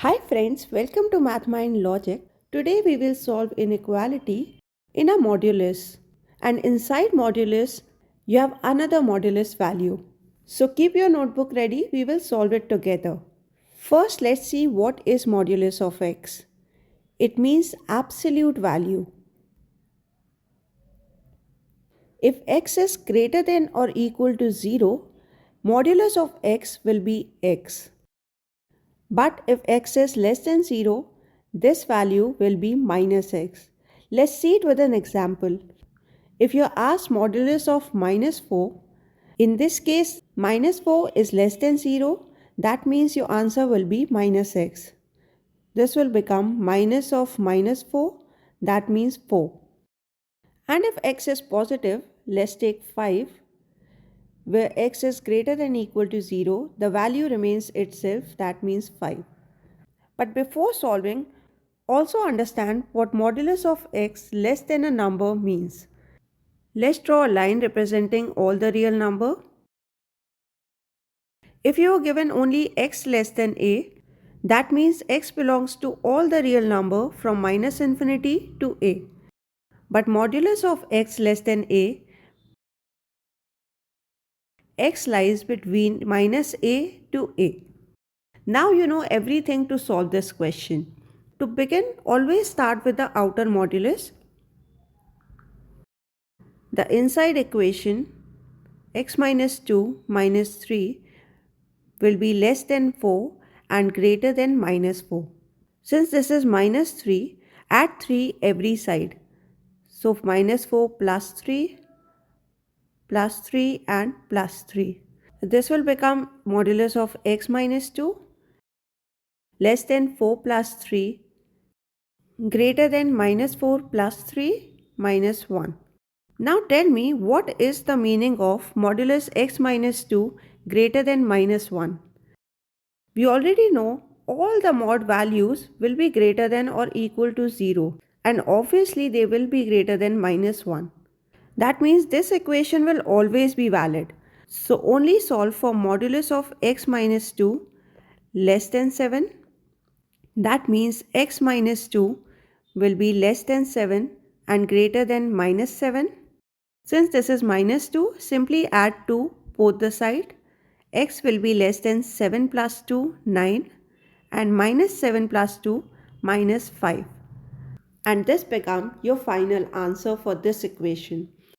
Hi friends, welcome to Math Mind Logic. Today we will solve inequality in a modulus, and inside modulus you have another modulus value. So keep your notebook ready, we will solve it together. First let's see what is modulus of x. It means absolute value. If x is greater than or equal to 0, modulus of x will be x. But if x is less than 0, this value will be minus x. Let's see it with an example. If you are asked modulus of minus 4, in this case minus 4 is less than 0, that means your answer will be minus x. This will become minus of minus 4, that means 4. And if x is positive, let's take 5, where x is greater than equal to 0, the value remains itself, that means 5. But before solving, also understand what modulus of x less than a number means. Let's draw a line representing all the real number. If you are given only x less than a, that means x belongs to all the real number from minus infinity to a. But modulus of x less than a, x lies between minus a to a. Now you know everything to solve this question. To begin, always start with the outer modulus. The inside equation x minus 2 minus 3 will be less than 4 and greater than minus 4. Since this is minus 3, add 3 every side. So minus 4 plus 3 and plus 3. This will become modulus of x minus 2 less than 4 plus 3 greater than minus 4 plus 3 minus 1. Now tell me what is the meaning of modulus x minus 2 greater than minus 1? We already know all the mod values will be greater than or equal to 0, and obviously they will be greater than minus 1. That means this equation will always be valid. So only solve for modulus of x minus 2 less than 7. That means x minus 2 will be less than 7 and greater than minus 7. Since this is minus 2, simply add 2 both the side. X will be less than 7 plus 2, 9, and minus 7 plus 2, minus 5. And this becomes your final answer for this equation.